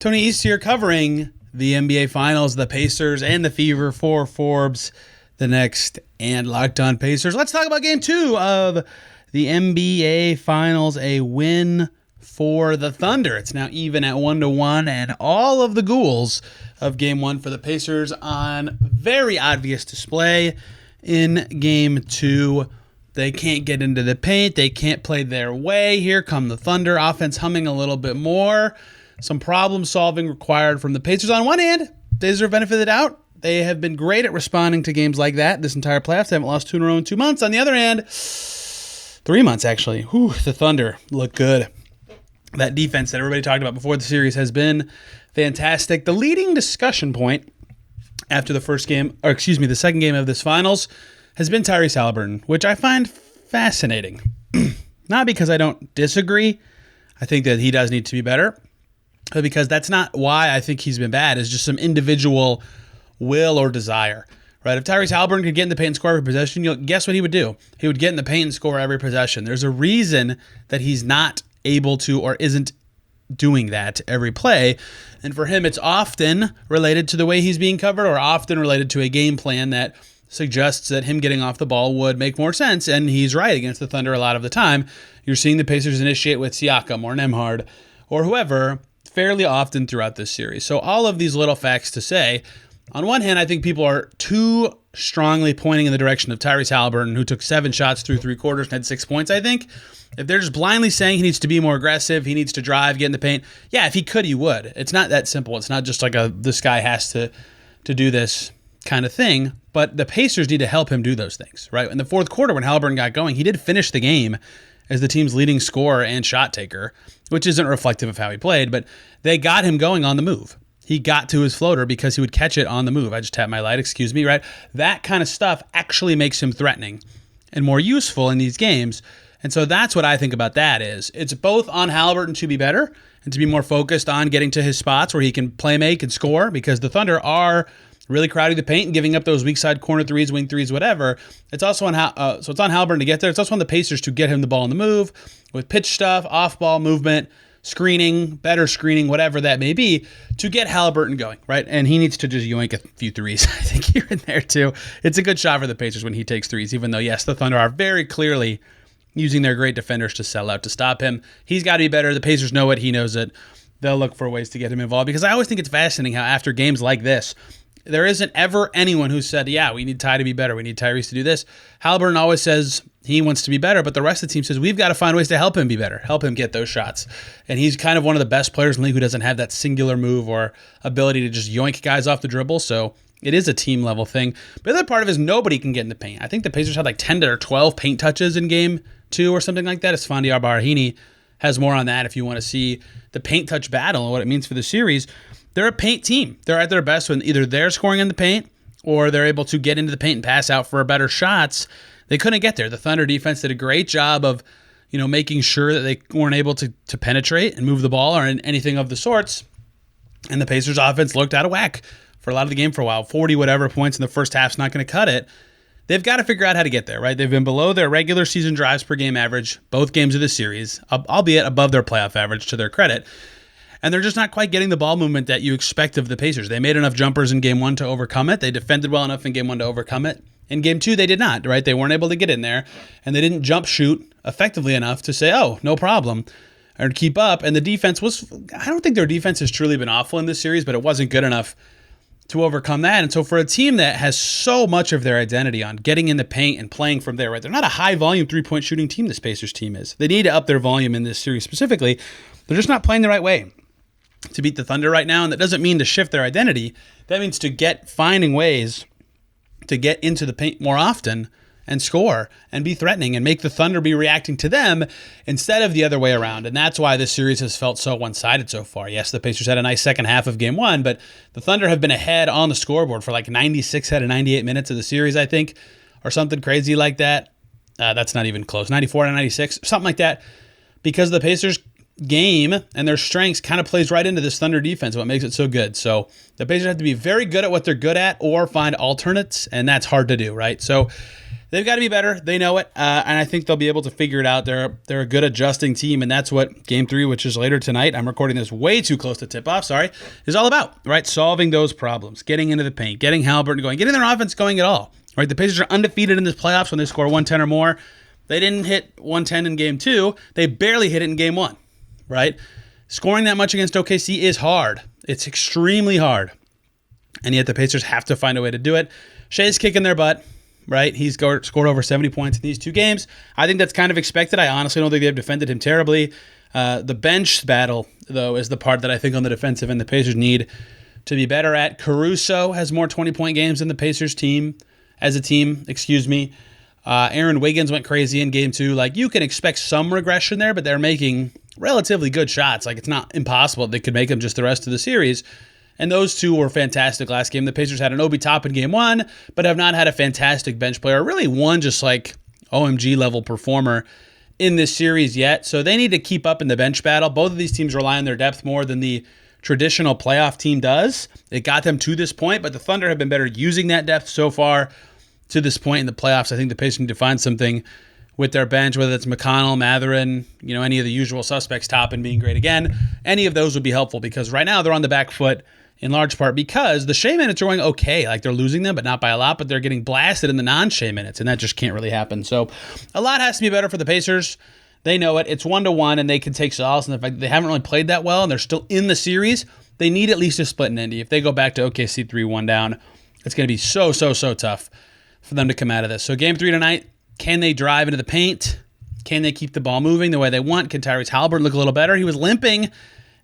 Tony East here covering the NBA Finals, the Pacers, and the Fever for Forbes, the Next, and Locked On Pacers. Let's talk about Game 2 of the NBA Finals, a win for the Thunder. It's now even at 1-1, and all of the ghouls of Game 1 for the Pacers on very obvious display in Game 2. They can't get into the paint. They can't play their way. Here come the Thunder. Offense humming a little bit more. Some problem solving required from the Pacers. On one hand, they deserve benefit of the doubt. They have been great at responding to games like that this entire playoffs. They haven't lost 2 in a row in 2 months. On the other hand, 3 months actually. The Thunder look good. That defense that everybody talked about before the series has been fantastic. The leading discussion point after the second game of this finals has been Tyrese Haliburton, which I find fascinating. Not because I don't disagree. I think that he does need to be better. But because that's not why I think he's been bad. It's just some individual will or desire, right? If Tyrese Haliburton could get in the paint and score every possession, guess what he would do? He would get in the paint and score every possession. There's a reason that he's not able to or isn't doing that every play. And for him, it's often related to the way he's being covered or often related to a game plan that suggests that him getting off the ball would make more sense. And he's right against the Thunder a lot of the time. You're seeing the Pacers initiate with Siakam or Nembhard or whoever fairly often throughout this series. So all of these little facts to say, on one hand, I think people are too strongly pointing in the direction of Tyrese Haliburton, who took 7 shots through 3 quarters and had 6 points, I think. If they're just blindly saying he needs to be more aggressive, he needs to drive, get in the paint, yeah, if he could, he would. It's not that simple. It's not just like this guy has to do this kind of thing, but the Pacers need to help him do those things, right? In the fourth quarter, when Haliburton got going, he did finish the game as the team's leading scorer and shot taker, which isn't reflective of how he played, but they got him going on the move. He got to his floater because he would catch it on the move. I just tapped my light, excuse me, right? That kind of stuff actually makes him threatening and more useful in these games. And so that's what I think about that is. It's both on Haliburton to be better and to be more focused on getting to his spots where he can play make and score, because the Thunder are really crowding the paint and giving up those weak side corner threes, wing threes, whatever. It's also on so it's on Haliburton to get there. It's also on the Pacers to get him the ball on the move with pitch stuff, off ball movement, screening, better screening, whatever that may be, to get Haliburton going, right? And he needs to just yoink a few threes, I think, here and there too. It's a good shot for the Pacers when he takes threes, even though, yes, the Thunder are very clearly using their great defenders to sell out to stop him. He's got to be better. The Pacers know it. He knows it. They'll look for ways to get him involved, because I always think it's fascinating how after games like this, there isn't ever anyone who said, yeah, we need Ty to be better. We need Tyrese to do this. Haliburton always says he wants to be better, but the rest of the team says we've got to find ways to help him be better, help him get those shots. And he's kind of one of the best players in the league who doesn't have that singular move or ability to just yoink guys off the dribble. So it is a team level thing. But the other part of it is nobody can get in the paint. I think the Pacers had like 10 or 12 paint touches in game 2 or something like that. Esfandiar Barahini has more on that if you want to see the paint touch battle and what it means for the series. They're a paint team. They're at their best when either they're scoring in the paint or they're able to get into the paint and pass out for better shots. They couldn't get there. The Thunder defense did a great job of, making sure that they weren't able to penetrate and move the ball or anything of the sorts. And the Pacers offense looked out of whack for a lot of the game for a while. 40 whatever points in the first half's not going to cut it. They've got to figure out how to get there, right? They've been below their regular season drives per game average both games of the series, albeit above their playoff average to their credit. And they're just not quite getting the ball movement that you expect of the Pacers. They made enough jumpers in Game 1 to overcome it. They defended well enough in Game 1 to overcome it. In Game 2, they did not, right? They weren't able to get in there, and they didn't jump shoot effectively enough to say, oh, no problem, or to keep up. And the defense I don't think their defense has truly been awful in this series, but it wasn't good enough to overcome that. And so for a team that has so much of their identity on getting in the paint and playing from there, right? They're not a high-volume three-point shooting team, this Pacers team is. They need to up their volume in this series specifically. They're just not playing the right way to beat the Thunder right now, and that doesn't mean to shift their identity. That means to finding ways to get into the paint more often and score and be threatening and make the Thunder be reacting to them instead of the other way around. And that's why this series has felt so one-sided so far. Yes, the Pacers had a nice second half of Game 1, but the Thunder have been ahead on the scoreboard for like 96 out of 98 minutes of the series, I think, or something crazy like that. That's not even close. 94 out of 96, something like that, because the Pacers game and their strengths kind of plays right into this Thunder defense, what makes it so good. So the Pacers have to be very good at what they're good at or find alternates, and that's hard to do, right? So they've got to be better. They know it, and I think they'll be able to figure it out. They're a good adjusting team, and that's what Game 3, which is later tonight, I'm recording this way too close to tip-off, is all about, right? Solving those problems, getting into the paint, getting Halliburton going, getting their offense going at all, right? The Pacers are undefeated in this playoffs when they score 110 or more. They didn't hit 110 in Game 2. They barely hit it in Game 1, right? Scoring that much against OKC is hard. It's extremely hard, and yet the Pacers have to find a way to do it. Shea's kicking their butt. Right, he's scored over 70 points in these 2 games. I think that's kind of expected. I honestly don't think they've defended him terribly. The bench battle, though, is the part that I think on the defensive end the Pacers need to be better at. Caruso has more 20-point games than the Pacers team as a team. Aaron Wiggins went crazy in Game 2. Like, you can expect some regression there, but they're making relatively good shots. Like, it's not impossible they could make them just the rest of the series. And those 2 were fantastic last game. The Pacers had an Obi Toppin Game 1, but have not had a fantastic bench player, really one just like OMG level performer in this series yet. So they need to keep up in the bench battle. Both of these teams rely on their depth more than the traditional playoff team does. It got them to this point, but the Thunder have been better using that depth so far to this point in the playoffs. I think the Pacers need to find something with their bench, whether it's McConnell, Mathurin, any of the usual suspects, Toppin being great again. Any of those would be helpful because right now they're on the back foot in large part because the Shea minutes are going okay. Like, they're losing them, but not by a lot, but they're getting blasted in the non-Shea minutes, and that just can't really happen. So a lot has to be better for the Pacers. They know it. It's 1-1, and they can take solace in the fact that they haven't really played that well, and they're still in the series. They need at least a split in Indy. If they go back to OKC 3-1 down, it's going to be so tough for them to come out of this. So Game 3 tonight, can they drive into the paint? Can they keep the ball moving the way they want? Can Tyrese Halliburton look a little better? He was limping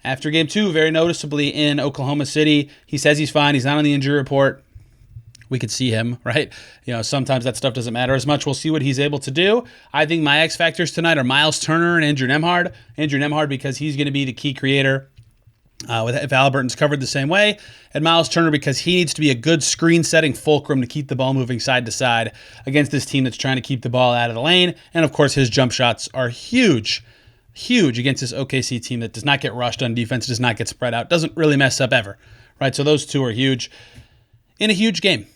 after Game 2, very noticeably in Oklahoma City. He says he's fine. He's not on the injury report. We could see him, right? Sometimes that stuff doesn't matter as much. We'll see what he's able to do. I think my X factors tonight are Miles Turner and Andrew Nembhard. Andrew Nembhard because he's going to be the key creator if Halliburton's covered the same way. And Miles Turner because he needs to be a good screen-setting fulcrum to keep the ball moving side to side against this team that's trying to keep the ball out of the lane. And, of course, his jump shots are huge against this OKC team that does not get rushed on defense, does not get spread out, doesn't really mess up ever, right? So those 2 are huge in a huge game.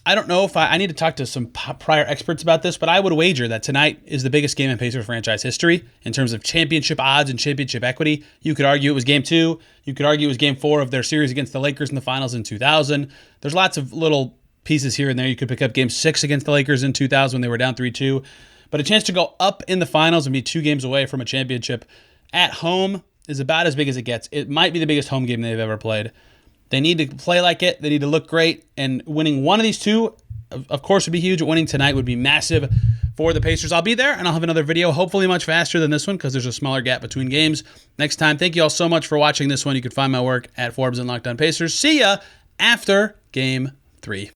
I don't know if I need to talk to some prior experts about this, but I would wager that tonight is the biggest game in Pacers franchise history in terms of championship odds and championship equity. You could argue it was Game 2. You could argue it was Game 4 of their series against the Lakers in the finals in 2000. There's lots of little pieces here and there. You could pick up Game 6 against the Lakers in 2000 when they were down 3-2. But a chance to go up in the finals and be 2 games away from a championship at home is about as big as it gets. It might be the biggest home game they've ever played. They need to play like it. They need to look great. And winning one of these 2, of course, would be huge. Winning tonight would be massive for the Pacers. I'll be there, and I'll have another video, hopefully much faster than this one because there's a smaller gap between games next time. Thank you all so much for watching this one. You can find my work at Forbes and Locked On Pacers. See ya after Game 3.